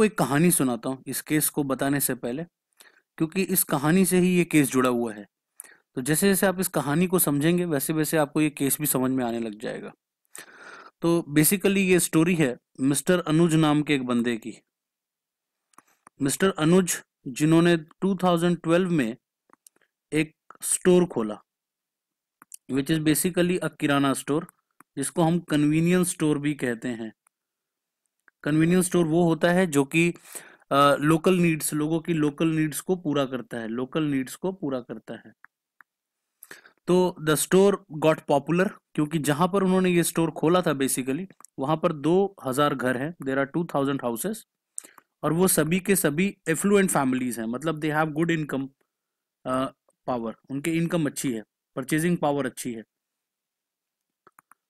आपको एक कहानी सुनाता हूँ इस केस को बताने से पहले, क्योंकि इस कहानी से ही ये केस जुड़ा हुआ है। तो जैसे जैसे आप इस कहानी को समझेंगे वैसे वैसे आपको ये केस भी समझ में आने लग जाएगा। तो बेसिकली ये स्टोरी है मिस्टर अनुज नाम के एक बंदे की। मिस्टर अनुज जिन्होंने 2012 में एक स्टोर खोला, which is basically a kirana store, जिसको हम कन्वीनियंस स्टोर भी कहते हैं। कन्वीनियंस स्टोर वो होता है जो कि लोकल नीड्स, लोगों की लोकल नीड्स को पूरा करता है, लोकल नीड्स को पूरा करता है। तो द स्टोर गॉट पॉपुलर क्योंकि जहां पर उन्होंने ये स्टोर खोला था बेसिकली वहां पर 2000 घर हैं, देर आर 2000 हाउसेस, और वो सभी के सभी एफ्लुएंट फैमिलीज हैं, मतलब they have good income power, उनकी इनकम अच्छी है, परचेजिंग पावर अच्छी है।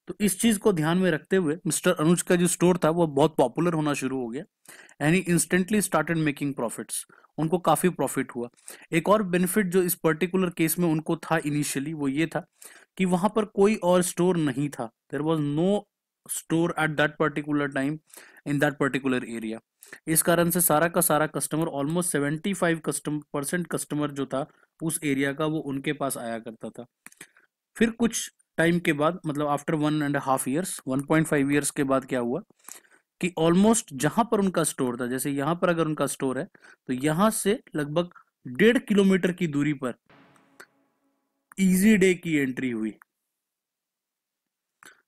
तो इस चीज को ध्यान में रखते हुए मिस्टर अनुज का जो स्टोर था वो बहुत पॉपुलर होना शुरू हो गया and he instantly started making profits. उनको काफी प्रॉफिट हुआ। एक और बेनिफिट जो इस पर्टिकुलर केस में उनको था इनिशियली वो ये था कि वहां पर कोई और स्टोर नहीं था, there was no store at that particular time in that particular area. इस कारण से सारा का सारा कस्टमर, ऑलमोस्ट 75% कस्टमर जो था उस एरिया का, वो उनके पास आया करता था। फिर कुछ टाइम के बाद, मतलब आफ्टर 1.5 ईयर्स, 1.5 ईयर्स के बाद क्या हुआ कि ऑलमोस्ट जहां पर उनका स्टोर था, जैसे यहां पर अगर उनका स्टोर है तो यहां से लगभग 1.5 किलोमीटर की दूरी पर इजी डे की एंट्री हुई।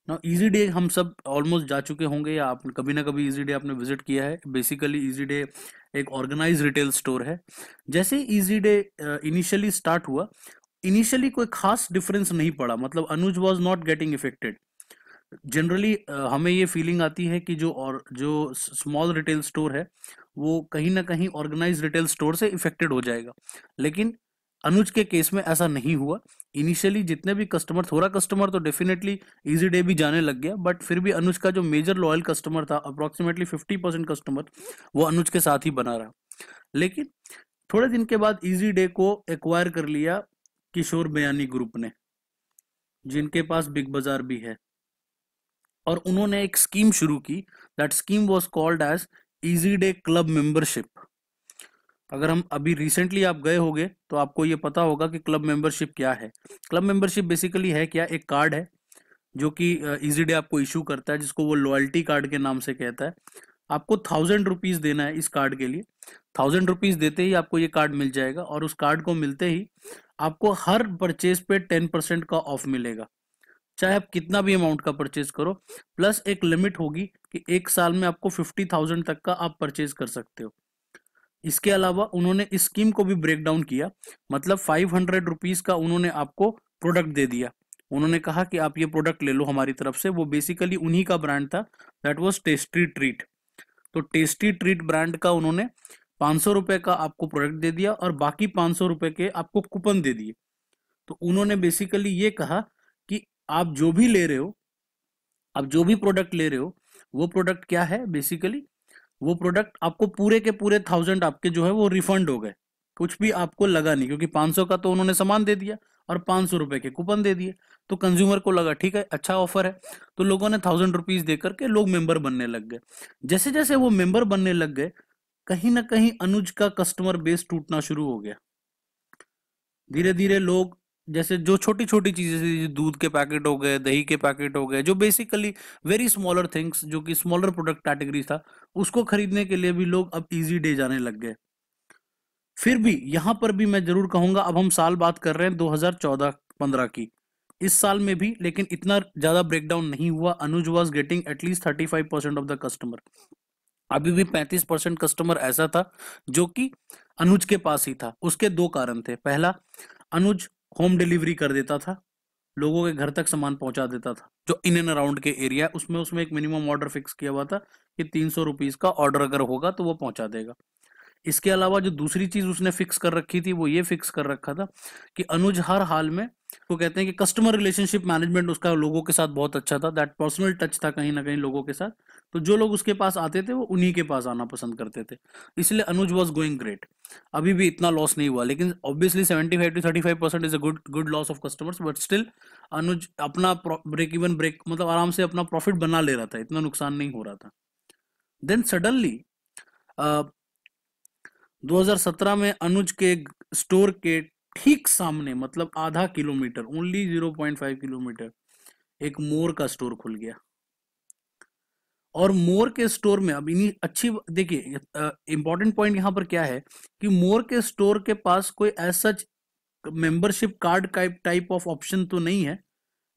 ना इजी डे हम सब ऑलमोस्ट जा चुके होंगे या आप कभी ना कभी इजी डे आपने विजिट किया है। बेसिकली इजी डे एक ऑर्गेनाइज रिटेल स्टोर है। जैसे इजी डे इनिशियली स्टार्ट हुआ, इनिशियली कोई खास डिफरेंस नहीं पड़ा, मतलब Anuj was not getting affected. Generally हमें ये फीलिंग आती है कि जो स्मॉल रिटेल स्टोर है वो कहीं ना कहीं ऑर्गेनाइज रिटेल स्टोर से इफेक्टेड हो जाएगा, लेकिन अनुज के केस में ऐसा नहीं हुआ। इनिशियली जितने भी कस्टमर, थोड़ा कस्टमर तो डेफिनेटली इजी डे भी जाने लग गया, बट फिर भी अनुज का जो मेजर लॉयल कस्टमर था, अप्रोक्सीमेटली 50% कस्टमर, वो अनुज के साथ ही बना रहा। लेकिन थोड़े दिन के बाद इजी डे को एक्वायर कर लिया किशोर बयानी ग्रुप ने, जिनके पास बिग बाजार भी है, और उन्होंने एक स्कीम शुरू की। That scheme was called as Easy Day club membership. अगर हम अभी रिसेंटली आप गए होंगे तो आपको ये पता होगा कि क्लब मेंबरशिप क्या है। क्लब मेंबरशिप बेसिकली है क्या, एक कार्ड है जो कि इजी डे आपको इशू करता है, जिसको वो लॉयल्टी कार्ड के नाम से कहता है। आपको 1000 रुपीज देना है इस कार्ड के लिए। 1000 रुपीज देते ही आपको ये कार्ड मिल जाएगा, और उस कार्ड को मिलते ही आपको हर परचेज पे 10% का ऑफ मिलेगा, चाहे आप कितना भी अमाउंट का परचेज करो। प्लस एक लिमिट होगी कि एक साल में आपको 50,000 तक का आप परचेज कर सकते हो। इसके अलावा उन्होंने इस स्कीम को भी ब्रेक डाउन किया, मतलब 500 रुपीज का उन्होंने आपको प्रोडक्ट दे दिया। उन्होंने कहा कि आप ये प्रोडक्ट ले लो हमारी तरफ से। वो बेसिकली उन्हीं का ब्रांड था, दैट वाज टेस्टी ट्रीट। तो टेस्टी ट्रीट ब्रांड का उन्होंने 500 रुपए का आपको प्रोडक्ट दे दिया और बाकी 500 रुपए के आपको कूपन दे दिए। तो उन्होंने बेसिकली ये कहा कि आप जो भी ले रहे हो, आप जो भी प्रोडक्ट ले रहे हो, वो प्रोडक्ट क्या है, बेसिकली वो प्रोडक्ट आपको पूरे के पूरे 1000 आपके जो है वो रिफंड हो गए। कुछ भी आपको लगा नहीं, क्योंकि 500 का तो उन्होंने सामान दे दिया और 500 रुपए के कूपन दे दिए। तो कंज्यूमर को लगा ठीक है, अच्छा ऑफर है। तो लोगों ने 1000 रुपीज दे करके लोग मेंबर बनने लग गए। जैसे जैसे वो मेंबर बनने लग गए, कहीं ना कहीं अनुज का कस्टमर बेस टूटना शुरू हो गया। धीरे धीरे लोग, जैसे जो छोटी छोटी चीजें थी, दूध के पैकेट हो गए, दही के पैकेट हो गए, जो बेसिकली वेरी स्मॉलर थिंग्स, जो कि स्मॉलर प्रोडक्ट कैटेगरी था, उसको खरीदने के लिए भी लोग अब इजी डे जाने लग गए। फिर भी यहां पर भी मैं जरूर कहूंगा, अब हम साल बात कर रहे हैं 2014-15 की, इस साल में भी लेकिन इतना ज्यादा ब्रेकडाउन नहीं हुआ। Anuj was getting at least 35% of the customer. अभी भी 35% कस्टमर ऐसा था जो कि अनुज के पास ही था। उसके दो कारण थे। पहला, अनुज होम डिलीवरी कर देता था, लोगों के घर तक सामान पहुंचा देता था जो इन एंड अराउंड के एरिया, उसमें उसमें एक मिनिमम ऑर्डर फिक्स किया हुआ था कि 300 रुपीज का ऑर्डर अगर होगा तो वो पहुंचा देगा। इसके अलावा जो दूसरी चीज उसने फिक्स कर रखी थी वो ये फिक्स कर रखा था कि अनुज हर हाल में, वो कहते हैं कि कस्टमर रिलेशनशिप मैनेजमेंट उसका लोगों के साथ बहुत अच्छा था, दैट पर्सनल टच था कहीं ना कहीं लोगों के साथ। तो जो लोग उसके पास आते थे वो उन्हीं के पास आना पसंद करते थे, इसलिए अनुज वॉज गोइंग ग्रेट। अभी भी इतना लॉस नहीं हुआ, लेकिन obviously 75 to 35% is a good good loss of customers, but still Anuj अपना ब्रेक इवन ब्रेक, मतलब आराम से अपना प्रॉफिट बना ले रहा था, इतना नुकसान नहीं हो रहा था। देन सडनली 2017 में अनुज के स्टोर के ठीक सामने, मतलब आधा किलोमीटर, ओनली 0.5 किलोमीटर, एक मोर का स्टोर खुल गया। और मोर के स्टोर में अब इन्हीं अच्छी देखिए, इंपॉर्टेंट पॉइंट यहाँ पर क्या है कि मोर के स्टोर के पास कोई ऐसा membership card type of option तो नहीं है,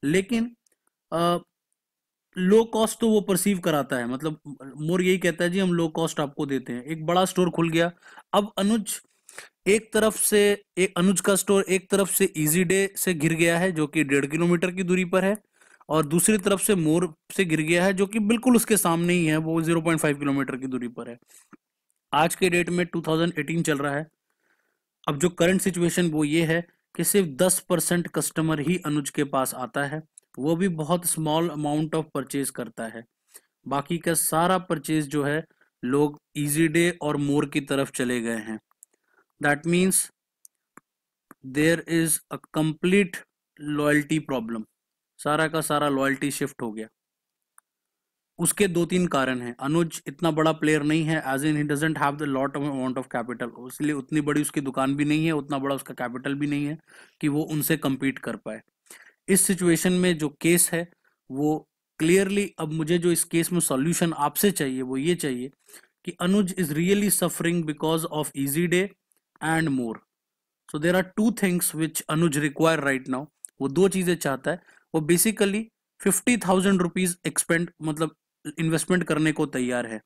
लेकिन लो कॉस्ट तो वो परसीव कराता है। मतलब मोर यही कहता है जी हम लो कॉस्ट आपको देते हैं। एक बड़ा स्टोर खुल गया। अब अनुज एक तरफ से, एक अनुज का स्टोर एक तरफ से इजी डे से घिर गया है जो कि 1.5 किलोमीटर की दूरी पर है, और दूसरी तरफ से मोर से घिर गया है जो कि बिल्कुल उसके सामने ही है, वो 0.5 किलोमीटर की दूरी पर है। आज के डेट में 2018 चल रहा है। अब जो करंट सिचुएशन वो ये है कि सिर्फ 10% कस्टमर ही अनुज के पास आता है, वो भी बहुत स्मॉल अमाउंट ऑफ परचेज करता है। बाकी का सारा परचेज जो है लोग इजी डे और मोर की तरफ चले गए हैं। That means there is a complete loyalty problem. सारा का सारा लॉयल्टी शिफ्ट हो गया। उसके 2-3 कारण हैं। अनुज इतना बड़ा प्लेयर नहीं है, as in he doesn't have the lot of amount of capital, इसलिए उतनी बड़ी उसकी दुकान भी नहीं है, उतना बड़ा उसका कैपिटल भी नहीं है कि वो उनसे compete कर पाए। इस सिचुएशन में जो केस है वो क्लियरली, अब मुझे जो इस केस में सॉल्यूशन आपसे चाहिए वो ये चाहिए कि Anuj is really suffering because of Easy Day and more. So there are two things which Anuj require right now. वो दो चीजें चाहता है। वो बेसिकली 50,000 रुपीज एक्सपेंड, मतलब इन्वेस्टमेंट करने को तैयार है।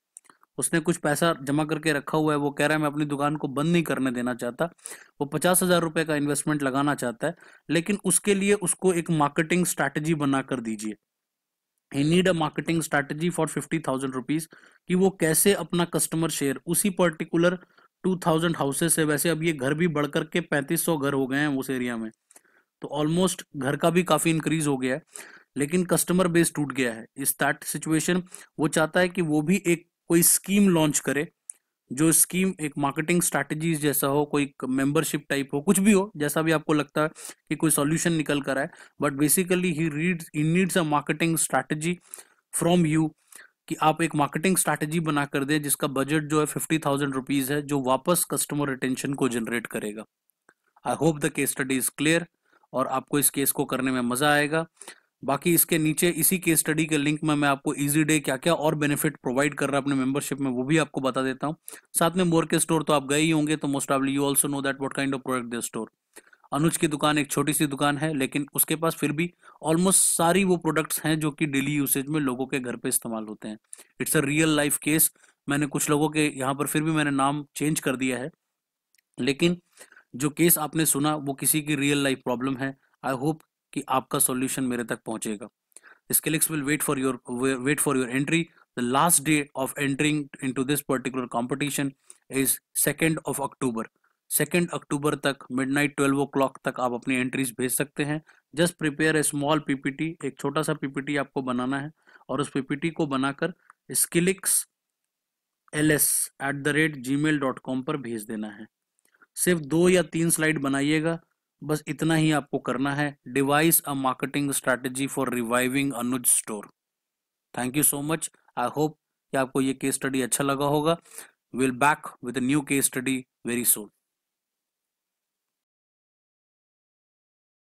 उसने कुछ पैसा जमा करके रखा हुआ है। वो कह रहा है मैं अपनी दुकान को बंद नहीं करने देना चाहता। वो 50,000 रुपए का इन्वेस्टमेंट लगाना चाहता है, लेकिन उसके लिए उसको एक मार्केटिंग स्ट्रैटेजी बनाकर दीजिए। He need a marketing strategy for 50,000 rupees कि वो कैसे अपना कस्टमर शेयर उसी पर्टिकुलर 2,000 हाउसेस से, वैसे अब ये घर भी बढ़कर के 3500 घर हो गए हैं उस एरिया में, तो ऑलमोस्ट घर का भी काफी इंक्रीज हो गया है, लेकिन कस्टमर बेस टूट गया है। इस दैट सिचुएशन वो चाहता है कि वो भी एक कोई स्कीम लॉन्च करे, जो स्कीम एक मार्केटिंग स्ट्रैटेजीज जैसा हो, कोई मेंबरशिप टाइप हो, कुछ भी हो, जैसा भी आपको लगता है कि कोई सॉल्यूशन निकल कर आए। But basically he needs a marketing strategy from you, कि आप एक मार्केटिंग स्ट्रैटेजी बना कर दे जिसका बजट जो है 50,000 रुपीज है, जो वापस कस्टमर रिटेंशन को जनरेट करेगा। I hope the case study is clear और आपको इस केस को करने में मजा आएगा। बाकी इसके नीचे इसी केस स्टडी के लिंक में मैं आपको इजी डे क्या क्या और बेनिफिट प्रोवाइड कर रहा है अपने मेंबरशिप में, वो भी आपको बता देता हूँ। साथ में मोर के स्टोर तो आप गए ही होंगे, तो most probably you also know that what kind of product they store. Anuj की दुकान एक छोटी सी दुकान है, लेकिन उसके पास फिर भी ऑलमोस्ट सारी वो प्रोडक्ट्स हैं जो कि डेली यूसेज में लोगों के घर पे इस्तेमाल होते हैं। It's a real life case. मैंने कुछ लोगों के यहाँ पर फिर भी मैंने नाम चेंज कर दिया है, लेकिन जो केस आपने सुना वो किसी की रियल लाइफ प्रॉब्लम है। आई होप कि आपका सॉल्यूशन मेरे तक पहुंचेगा। Skelix will wait for your entry. The last day of entering into this particular competition is 2nd of October. 2nd अक्टूबर तक मिडनाइट 12 o'clock तक आप अपनी एंट्रीज भेज सकते हैं। Just prepare a small PPT, एक छोटा सा पीपीटी आपको बनाना है और उस पीपीटी को बनाकर skillixls@gmail.com पर भेज देना है। सिर्फ 2 या 3 स्लाइड बनाइएगा, बस इतना ही आपको करना है। Device a marketing strategy for reviving Anuj store. Thank you so much. I hope कि आपको ये केस स्टडी अच्छा लगा होगा। Will back with a new case study very soon.